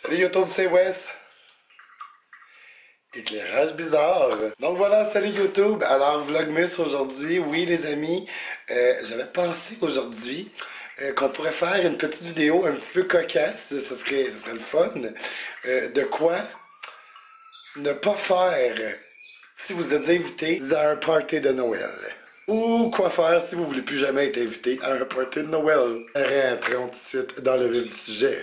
Salut YouTube, c'est Wes. Éclairage bizarre. Donc voilà, salut YouTube. Alors, Vlogmas aujourd'hui. Oui, les amis, j'avais pensé aujourd'hui qu'on pourrait faire une petite vidéo un petit peu cocasse. Ça serait le fun. De quoi ne pas faire si vous êtes invité à un party de Noël. Ou quoi faire si vous voulez plus jamais être invité à un party de Noël. Rentrons tout de suite dans le vif du sujet.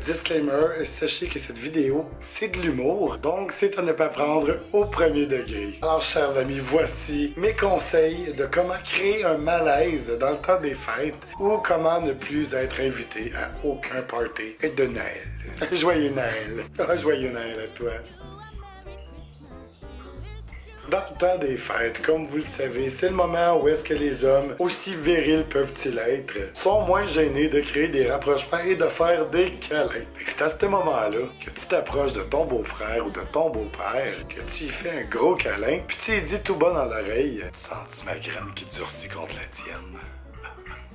Disclaimer, sachez que cette vidéo, c'est de l'humour, donc c'est à ne pas prendre au premier degré. Alors, chers amis, voici mes conseils de comment créer un malaise dans le temps des fêtes ou comment ne plus être invité à aucun party de Noël. Joyeux Noël! Joyeux Noël à toi! Dans le temps des fêtes, comme vous le savez, c'est le moment où est-ce que les hommes, aussi virils peuvent-ils être, sont moins gênés de créer des rapprochements et de faire des câlins. C'est à ce moment-là que tu t'approches de ton beau-frère ou de ton beau-père, que tu y fais un gros câlin, puis tu y dis tout bas dans l'oreille, « Tu sens-tu ma graine qui durcit contre la tienne? »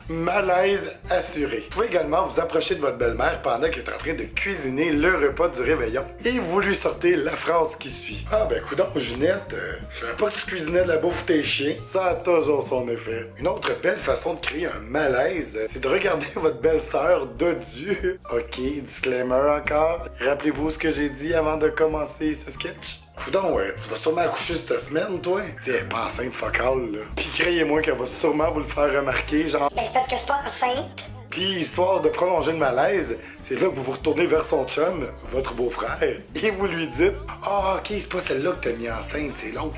Malaise assuré. Vous pouvez également vous approcher de votre belle-mère pendant qu'elle est en train de cuisiner le repas du réveillon et vous lui sortez la phrase qui suit. « Ah ben coudonc, Ginette, je savais pas que tu cuisinais de la bouffe tes chiens. » Ça a toujours son effet. Une autre belle façon de créer un malaise, c'est de regarder votre belle-sœur dodue. Ok, disclaimer encore. Rappelez-vous ce que j'ai dit avant de commencer ce sketch. Coudon, tu vas sûrement accoucher cette semaine, toi? T'sais, elle est pas enceinte focale, là. Pis croyez-moi qu'elle va sûrement vous le faire remarquer, genre... Ben, c'est parce que je suis pas enceinte. Pis histoire de prolonger le malaise, c'est là que vous vous retournez vers son chum, votre beau-frère, et vous lui dites « Ah, ok, c'est pas celle-là que t'as mis enceinte, c'est l'autre. »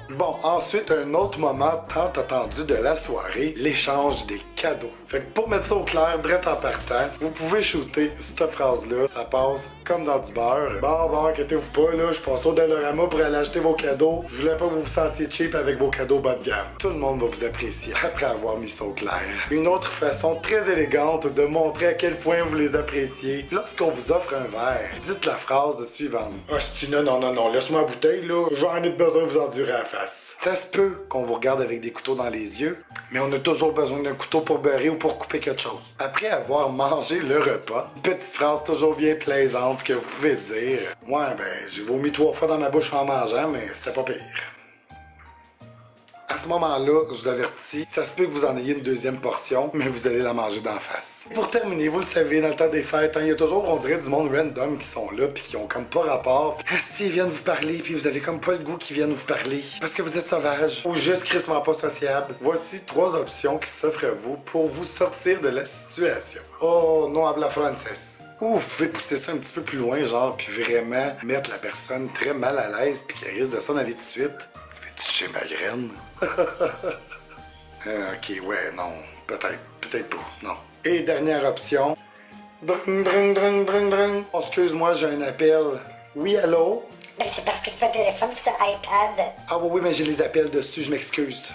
Bon, ensuite, un autre moment tant attendu de la soirée, l'échange des cadeaux. Fait que pour mettre ça au clair, direct en partant, vous pouvez shooter cette phrase-là, ça passe comme dans du beurre. Bon, inquiétez-vous pas, là, je passe au Dollarama pour aller acheter vos cadeaux. Je voulais pas que vous vous sentiez cheap avec vos cadeaux bas de gamme. Tout le monde va vous apprécier après avoir mis ça au clair. Une autre façon très élégante de montrer à quel point vous les appréciez, lorsqu'on vous offre un verre, dites la phrase suivante. « Ah, non, laisse-moi la bouteille, là, j'en ai besoin de vous endurer à la face. » Ça se peut qu'on vous regarde avec des couteaux dans les yeux, mais on a toujours besoin d'un couteau pour beurrer ou pour couper quelque chose. Après avoir mangé le repas, une petite phrase toujours bien plaisante que vous pouvez dire. Ouais, ben, j'ai vomi 3 fois dans ma bouche en mangeant, mais c'était pas pire. À ce moment-là, je vous avertis, ça se peut que vous en ayez une deuxième portion, mais vous allez la manger d'en face. Pour terminer, vous le savez, dans le temps des fêtes, il y a toujours, on dirait, du monde random qui sont là, puis qui ont comme pas rapport. Asti, ils viennent vous parler, puis vous avez comme pas le goût qu'ils viennent vous parler, parce que vous êtes sauvage, ou juste crissement pas sociable. Voici 3 options qui s'offrent à vous pour vous sortir de la situation. Oh, no habla francés. Ou vous pouvez pousser ça un petit peu plus loin, genre, puis vraiment mettre la personne très mal à l'aise, puis qu'elle risque de s'en aller tout de suite. Tu fais-tu chez ma graine? Ok, ouais, non. Peut-être pas, non. Et dernière option. Dring, dring, dring, dring, dring. Oh, excuse-moi, j'ai un appel. Oui, allô? Ben, c'est parce que c'est pas téléphone, c'est un iPad. Ah oui, mais j'ai les appels dessus, je m'excuse.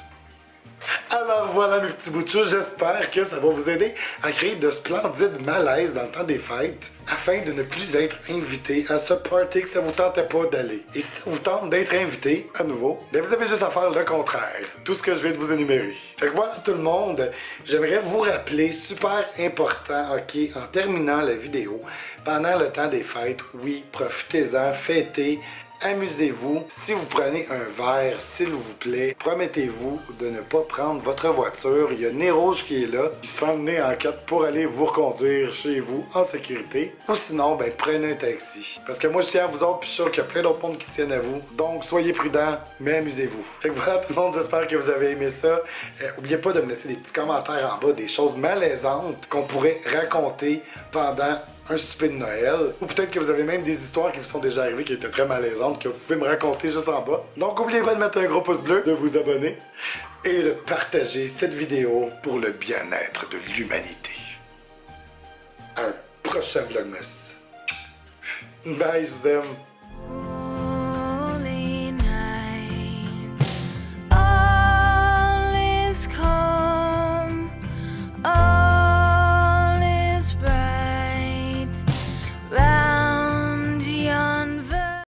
Alors voilà mes petits bouts de chou, j'espère que ça va vous aider à créer de splendides malaises dans le temps des fêtes afin de ne plus être invité à ce party que ça vous tentait pas d'aller. Et si ça vous tente d'être invité à nouveau, bien vous avez juste à faire le contraire. Tout ce que je viens de vous énumérer. Fait que voilà tout le monde, j'aimerais vous rappeler, super important, ok, en terminant la vidéo, pendant le temps des fêtes, oui, profitez-en, fêtez. Amusez-vous. Si vous prenez un verre, s'il vous plaît, promettez-vous de ne pas prendre votre voiture. Il y a Nez Rouge qui est là, qui se fait emmener en 4 pour aller vous reconduire chez vous en sécurité. Ou sinon, ben prenez un taxi. Parce que moi, je tiens à vous autres, puis je suis sûr qu'il y a plein d'autres mondes qui tiennent à vous. Donc, soyez prudents, mais amusez-vous. Fait que voilà tout le monde, j'espère que vous avez aimé ça. N'oubliez pas de me laisser des petits commentaires en bas, des choses malaisantes qu'on pourrait raconter pendant un souper de Noël, ou peut-être que vous avez même des histoires qui vous sont déjà arrivées qui étaient très malaisantes, que vous pouvez me raconter juste en bas. Donc n'oubliez pas de mettre un gros pouce bleu, de vous abonner, et de partager cette vidéo pour le bien-être de l'humanité. À un prochain Vlogmas. Bye, je vous aime.